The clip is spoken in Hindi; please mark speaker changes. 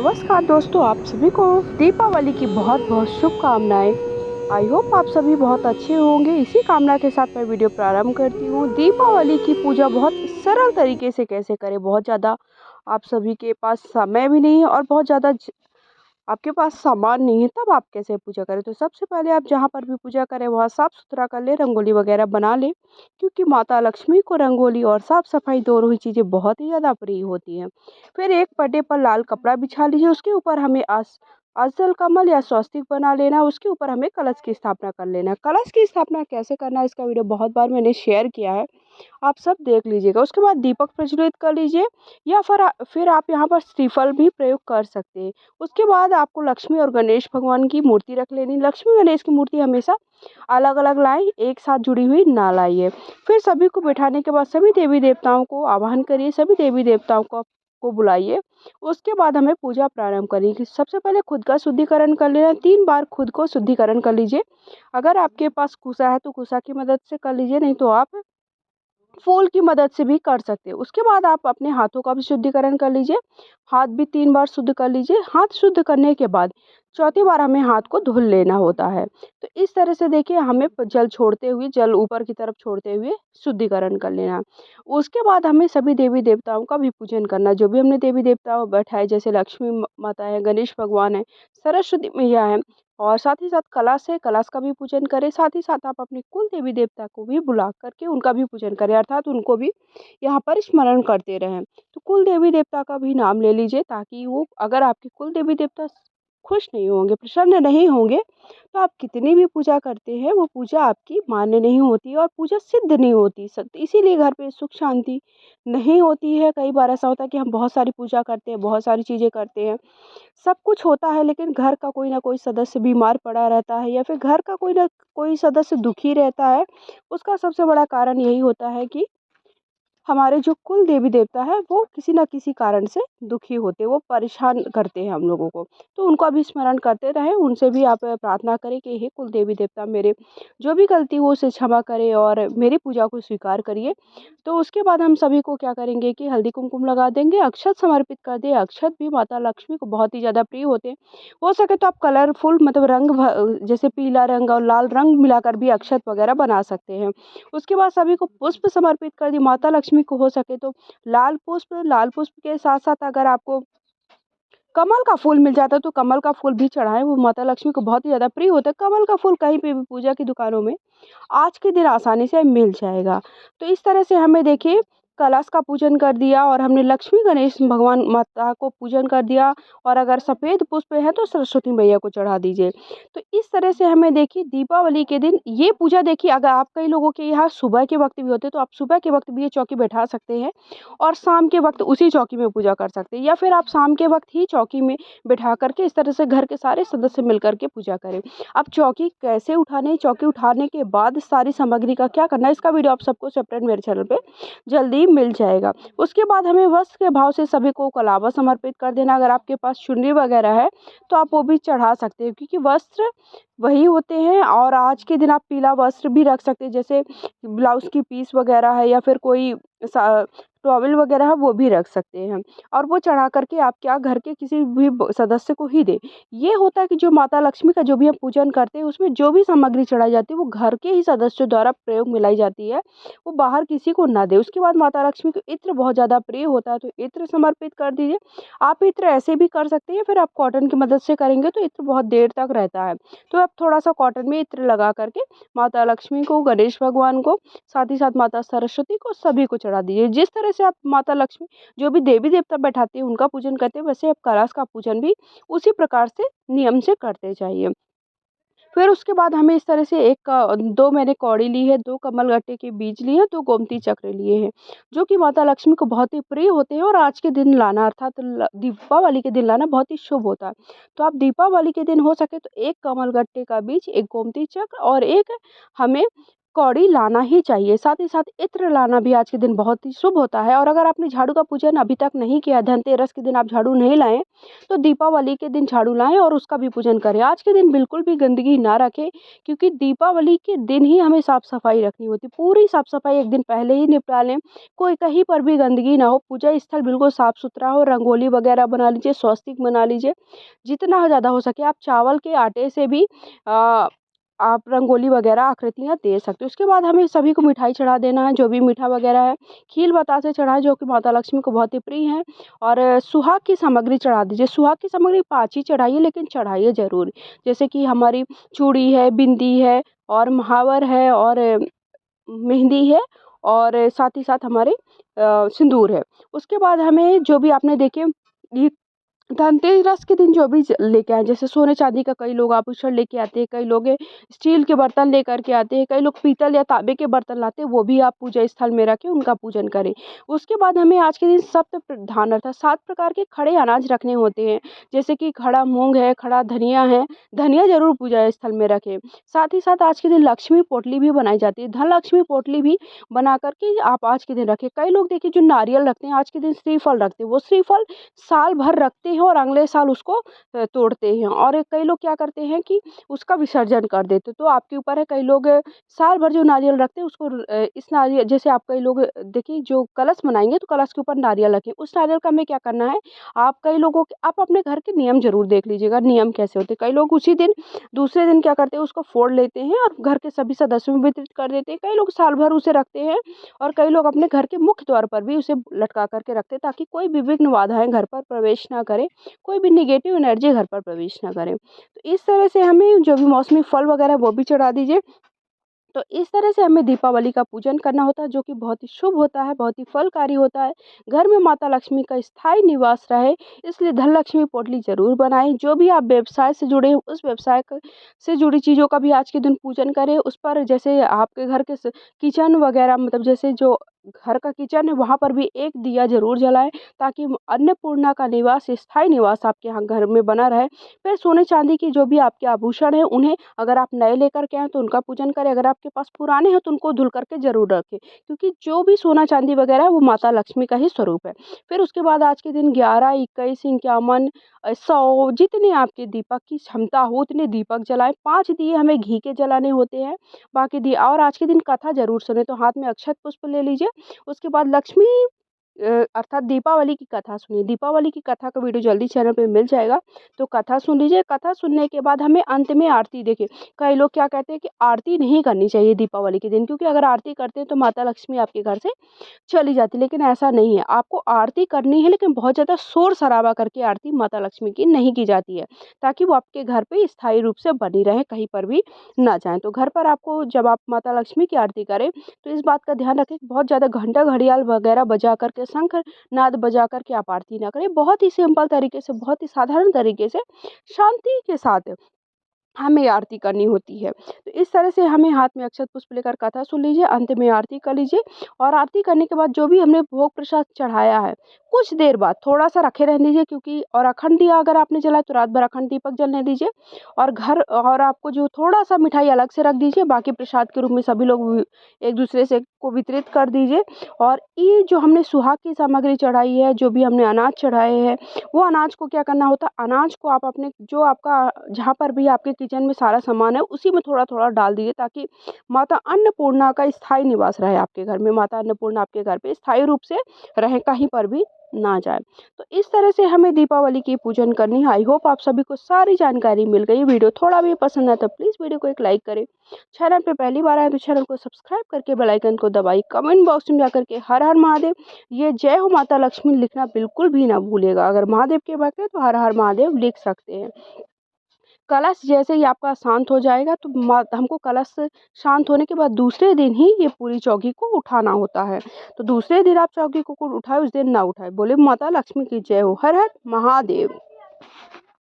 Speaker 1: नमस्कार दोस्तों, आप सभी को दीपावली की बहुत बहुत शुभकामनाएं। आई होप आप सभी बहुत अच्छे होंगे। इसी कामना के साथ मैं वीडियो प्रारंभ करती हूँ। दीपावली की पूजा बहुत सरल तरीके से कैसे करें। बहुत ज़्यादा आप सभी के पास समय भी नहीं है और बहुत ज़्यादा आपके पास सामान नहीं है, तब आप कैसे पूजा करें। तो सबसे पहले आप जहाँ पर भी पूजा करें वहाँ साफ सुथरा कर ले, रंगोली वगैरह बना ले, क्योंकि माता लक्ष्मी को रंगोली और साफ सफाई दोनों ही चीज़ें बहुत ही ज़्यादा प्रिय होती हैं। फिर एक पट्टे पर लाल कपड़ा बिछा लीजिए, उसके ऊपर हमें अष्टदल कमल या स्वस्तिक बना लेना। उसके ऊपर हमें कलश की स्थापना कर लेना। कलश की स्थापना कैसे करना है, इसका वीडियो बहुत बार मैंने शेयर किया है, आप सब देख लीजिएगा। उसके बाद दीपक प्रज्वलित कर लीजिए, या फिर आप यहाँ पर श्रीफल भी प्रयोग कर सकते हैं। उसके बाद आपको लक्ष्मी और गणेश भगवान की मूर्ति रख लेनी। लक्ष्मी गणेश की मूर्ति हमेशा अलग अलग लाएं, एक साथ जुड़ी हुई ना लाइए। फिर सभी को बिठाने के बाद सभी देवी देवताओं को आवाहन करिए, सभी देवी देवताओं को बुलाइए। उसके बाद हमें पूजा प्रारंभ करनी है। सबसे पहले खुद का शुद्धिकरण कर लेना। 3 बार खुद को शुद्धिकरण कर लीजिए। अगर आपके पास कुसा है तो कुसा की मदद से कर लीजिए, नहीं तो आप फूल की मदद से भी कर सकते हैं। उसके बाद आप अपने हाथों का भी शुद्धिकरण कर लीजिए। हाथ भी 3 बार शुद्ध कर लीजिए। हाथ शुद्ध करने के बाद चौथी बार हमें हाथ को धुल लेना होता है। तो इस तरह से देखिए, हमें जल छोड़ते हुए, जल ऊपर की तरफ छोड़ते हुए शुद्धिकरण कर लेना। उसके बाद हमें सभी देवी देवताओं का भी पूजन करना। जो भी हमने देवी देवता बैठाए, जैसे लक्ष्मी माता है, गणेश भगवान है, सरस्वती मैया है, और साथ ही साथ कलश है, कलश का भी पूजन करें। साथ ही साथ आप अपने कुल देवी देवता को भी बुला करके उनका भी पूजन करें, अर्थात उनको भी यहाँ पर स्मरण करते रहें। तो कुल देवी देवता का भी नाम ले लीजिए, ताकि वो, अगर आपके कुल देवी देवता खुश नहीं होंगे, प्रसन्न नहीं होंगे, तो आप कितनी भी पूजा करते हैं वो पूजा आपकी मान्य नहीं होती और पूजा सिद्ध नहीं होती। इसीलिए घर पे सुख शांति नहीं होती है। कई बार ऐसा होता है कि हम बहुत सारी पूजा करते हैं, बहुत सारी चीज़ें करते हैं, सब कुछ होता है, लेकिन घर का कोई ना कोई सदस्य बीमार पड़ा रहता है, या फिर घर का कोई ना कोई सदस्य दुखी रहता है। उसका सबसे बड़ा कारण यही होता है कि हमारे जो कुल देवी देवता है वो किसी न किसी कारण से दुखी होते हैं, वो परेशान करते हैं हम लोगों को। तो उनको भी स्मरण करते रहें, उनसे भी आप प्रार्थना करें कि हे कुल देवी देवता, मेरे जो भी गलती हो उसे क्षमा करें और मेरी पूजा को स्वीकार करिए। तो उसके बाद हम सभी को क्या करेंगे कि हल्दी कुमकुम लगा देंगे, अक्षत समर्पित कर दें। अक्षत भी माता लक्ष्मी को बहुत ही ज़्यादा प्रिय होते हैं। हो सके तो आप कलरफुल, मतलब जैसे पीला रंग और लाल रंग मिलाकर भी अक्षत वगैरह बना सकते हैं। उसके बाद सभी को पुष्प समर्पित कर दी। माता लक्ष्मी को हो सके तो लाल पुष्प के साथ साथ अगर आपको कमल का फूल मिल जाता है तो कमल का फूल भी चढ़ाएं, वो माता लक्ष्मी को बहुत ही ज़्यादा प्रिय होता है। कमल का फूल कहीं पे भी पूजा की दुकानों में आज के दिन आसानी से मिल जाएगा। तो इस तरह से हमें देखिए, कलश का पूजन कर दिया और हमने लक्ष्मी गणेश भगवान माता को पूजन कर दिया, और अगर सफ़ेद पुष्प है तो सरस्वती मैया को चढ़ा दीजिए। तो इस तरह से हमें देखिए दीपावली के दिन ये पूजा, देखिए अगर आप, कई लोगों के यहाँ सुबह के वक्त भी होते हैं तो आप सुबह के वक्त भी ये चौकी बैठा सकते हैं और शाम के वक्त उसी चौकी में पूजा कर सकते हैं, या फिर आप शाम के वक्त ही चौकी में बिठा करके इस तरह से घर के सारे सदस्य मिल करके पूजा करें। अब चौकी कैसे उठाने है, चौकी उठाने के बाद सारी सामग्री का क्या करना है, इसका वीडियो आप सबको सेपरेट मेरे चैनल पे जल्दी मिल जाएगा। उसके बाद हमें वस्त्र के भाव से सभी को कलावा समर्पित कर देना। अगर आपके पास चुन्नी वगैरह है तो आप वो भी चढ़ा सकते हैं, क्योंकि वस्त्र वही होते हैं। और आज के दिन आप पीला वस्त्र भी रख सकते हैं, जैसे ब्लाउज की पीस वगैरह है, या फिर कोई टॉवल वगैरह है, वो भी रख सकते हैं। और वो चढ़ा करके आप क्या, घर के किसी भी सदस्य को ही दे। ये होता है कि जो माता लक्ष्मी का जो भी हम पूजन करते हैं उसमें जो भी सामग्री चढ़ाई जाती है वो घर के ही सदस्यों द्वारा प्रयोग में लाई जाती है, वो बाहर किसी को ना दे। उसके बाद माता लक्ष्मी को इत्र बहुत ज़्यादा प्रिय होता है, तो इत्र समर्पित कर दीजिए। आप इत्र ऐसे भी कर सकते हैं, फिर आप कॉटन की मदद से करेंगे तो इत्र बहुत देर तक रहता है। तो आप थोड़ा सा कॉटन में इत्र लगा करके माता लक्ष्मी को, गणेश भगवान को, साथ ही साथ माता सरस्वती को, सभी को चढ़ा दीजिए। जिस तरह से आप माता लक्ष्मी, जो भी देवी देवता बैठाते हैं उनका पूजन करते हैं, वैसे आप कलश का पूजन भी उसी प्रकार से नियम से करते जाइए। फिर उसके बाद हमें इस तरह से 2 मैंने कौड़ी ली है, 2 कमलगट्टे के बीज लिए हैं, 2 गोमती चक्र लिए हैं, जो कि माता लक्ष्मी को बहुत ही प्रिय होते हैं। और आज के दिन लाना, अर्थात दीपावली के दिन लाना बहुत ही शुभ होता है। तो आप दीपावली के दिन हो सके तो 1 कमलगट्टे का बीज, 1 गोमती चक्र और 1 हमें कौड़ी लाना ही चाहिए। साथ ही साथ इत्र लाना भी आज के दिन बहुत ही शुभ होता है। और अगर आपने झाड़ू का पूजन अभी तक नहीं किया, धनतेरस के दिन आप झाड़ू नहीं लाएँ, तो दीपावली के दिन झाड़ू लाएँ और उसका भी पूजन करें। आज के दिन बिल्कुल भी गंदगी ना रखें, क्योंकि दीपावली के दिन ही हमें साफ-सफाई रखनी होती है। पूरी साफ-सफाई एक दिन पहले ही निपटा लें, कोई कहीं पर भी गंदगी ना हो, पूजा स्थल बिल्कुल साफ-सुथरा हो, रंगोली वगैरह बना लीजिए, स्वस्तिक बना लीजिए। जितना ज़्यादा हो सके आप चावल के आटे से भी अ, आप रंगोली वगैरह आकृतियाँ दे सकते हो। उसके बाद हमें सभी को मिठाई चढ़ा देना है, जो भी मीठा वगैरह है। खील बतासे चढ़ाएँ, जो कि माता लक्ष्मी को बहुत ही प्रिय हैं। और सुहाग की सामग्री चढ़ा दीजिए। सुहाग की सामग्री 5 ही चढ़ाइए, लेकिन चढ़ाइए ज़रूर। जैसे कि हमारी चूड़ी है, बिंदी है और महावर है और मेहंदी है और साथ ही साथ हमारे सिंदूर है। उसके बाद हमें जो भी आपने देखिए ये धनतेरस के दिन जो भी लेके आए, जैसे सोने चांदी का कई लोग आभूषण लेके आते हैं, कई लोग स्टील के बर्तन लेकर के आते हैं, कई लोग पीतल या तांबे के बर्तन लाते हैं, वो भी आप पूजा स्थल में रखें, उनका पूजन करें। उसके बाद हमें आज के दिन सप्त प्रधान अर्थात 7 प्रकार के खड़े अनाज रखने होते हैं, जैसे कि खड़ा मूंग है, खड़ा धनिया है, धनिया जरूर पूजा स्थल में रखें। साथ ही साथ आज के दिन लक्ष्मी पोटली भी बनाई जाती है, धन लक्ष्मी पोटली भी बना करके आप आज के दिन रखें। कई लोग देखिए जो नारियल रखते हैं, आज के दिन श्रीफल रखते हैं, वो श्रीफल साल भर रखते हैं और अगले साल उसको तोड़ते हैं। और कई लोग क्या करते हैं कि उसका विसर्जन कर देते हैं। तो आपके ऊपर है, कई लोग साल भर जो नारियल रखते हैं उसको इस नारियल जैसे आप कई लोग देखिए जो कलश बनाएंगे तो कलश के ऊपर नारियल रखें। उस नारियल का हमें क्या करना है, आप कई लोगों के आप अपने घर के नियम ज़रूर देख लीजिएगा, नियम कैसे होते हैं। कई लोग उसी दिन दूसरे दिन क्या करते हैं, उसको फोड़ लेते हैं और घर के सभी सदस्यों में वितरित कर देते हैं। कई लोग साल भर उसे रखते हैं और कई लोग अपने घर के मुख्य द्वार पर भी उसे लटका करके रखते हैं, ताकि कोई भी विघ्न बाधाएं घर पर प्रवेश ना करे, कोई भी नेगेटिव एनर्जी घर पर प्रवेश ना करे। तो इस तरह से हमें जो भी मौसमी फल वगैरह है वो भी चढ़ा दीजिए। तो इस तरह से हमें दीपावली का पूजन करना होता है, जो कि बहुत ही शुभ होता है, बहुत ही फलकारी होता है। घर में माता लक्ष्मी का स्थायी निवास रहे, इसलिए धन लक्ष्मी पोटली ज़रूर बनाएँ। जो भी आप व्यवसाय से जुड़े हो, उस व्यवसाय क से जुड़ी चीज़ों का भी आज के दिन पूजन करें। उस पर जैसे आपके घर के किचन वगैरह, मतलब जैसे जो घर का किचन है वहाँ पर भी एक दिया ज़रूर जलाएँ, ताकि अन्नपूर्णा का निवास, स्थायी निवास आपके यहाँ घर में बना रहे। फिर सोने चांदी की जो भी आपके आभूषण हैं, उन्हें अगर आप नए लेकर के आएँ तो उनका पूजन करें, अगर आपके पास पुराने हैं तो उनको धुल करके ज़रूर रखें, क्योंकि जो भी सोना चांदी वगैरह है वो माता लक्ष्मी का ही स्वरूप है। फिर उसके बाद आज के दिन 11, 21, 51, 100 जितने आपके दीपक की क्षमता हो उतने दीपक जलाएँ। 5 दिए हमें घी के जलाने होते हैं, बाकी दिए। और आज के दिन कथा ज़रूर सुनें, तो हाथ में अक्षत पुष्प ले लीजिए। उसके बाद लक्ष्मी अर्थात दीपावली की कथा सुनिए। दीपावली की कथा का वीडियो जल्दी चैनल पे मिल जाएगा, तो कथा सुन लीजिए। कथा सुनने के बाद हमें अंत में आरती देखिए। कई लोग क्या कहते हैं कि आरती नहीं करनी चाहिए दीपावली के दिन, क्योंकि अगर आरती करते हैं तो माता लक्ष्मी आपके घर से चली जाती है, लेकिन ऐसा नहीं है। आपको आरती करनी है, लेकिन बहुत ज़्यादा शोर-शराबा करके आरती माता लक्ष्मी की नहीं की जाती है, ताकि वो आपके घर पे स्थायी रूप से बनी रहे, कहीं पर भी ना जाएँ। तो घर पर आपको जब आप माता लक्ष्मी की आरती करें, तो इस बात का ध्यान रखें कि बहुत ज़्यादा घंटा, घड़ियाल वगैरह बजा कर के, शंख नाद बजा कर के आप आरती ना करें। बहुत ही सिंपल तरीके से, बहुत ही साधारण तरीके से, शांति के साथ हमें आरती करनी होती है। तो इस तरह से हमें हाथ में अक्षत पुष्प लेकर कथा सुन लीजिए, अंत में आरती कर लीजिए। और आरती करने के बाद जो भी हमने भोग प्रसाद चढ़ाया है, कुछ देर बाद थोड़ा-सा रखे रहने दीजिए, क्योंकि और अखंड दिया अगर आपने जलाया तो रात भर अखंड दीपक जलने दीजिए। और आपको जो थोड़ा-सा मिठाई अलग से रख दीजिए, बाकी प्रसाद के रूप में सभी लोग एक-दूसरे से को वितरित कर दीजिए। और ये जो हमने सुहाग की सामग्री चढ़ाई है, जो भी हमने अनाज चढ़ाए हैं, वो अनाज को क्या करना होता है, अनाज को आप अपने जो आपका जहाँ पर भी आपके किचन में सारा सामान है उसी में थोड़ा-थोड़ा डाल दीजिए, ताकि माता अन्नपूर्णा का स्थायी निवास रहे आपके घर में। माता अन्नपूर्णा आपके घर पे स्थायी रूप से रहें, कहीं पर भी ना जाए। तो इस तरह से हमें दीपावली की पूजन करनी है। आई होप आप सभी को सारी जानकारी मिल गई। वीडियो थोड़ा भी पसंद आया तो प्लीज़ वीडियो को एक लाइक करें। चैनल पे पहली बार आए तो चैनल को सब्सक्राइब करके बेल आइकन को दबाइए। कमेंट बॉक्स में जाकर के हर हर महादेव, ये जय हो माता लक्ष्मी लिखना बिल्कुल भी ना भूलिएगा। अगर महादेव के भक्त हैं तो हर हर महादेव लिख सकते हैं। कलश जैसे ही आपका शांत हो जाएगा, तो हमको कलश शांत होने के बाद दूसरे दिन ही ये पूरी चौकी को उठाना होता है। तो दूसरे दिन आप चौकी को उठाए, उस दिन ना उठाए। बोले माता लक्ष्मी की जय हो। हर हर महादेव।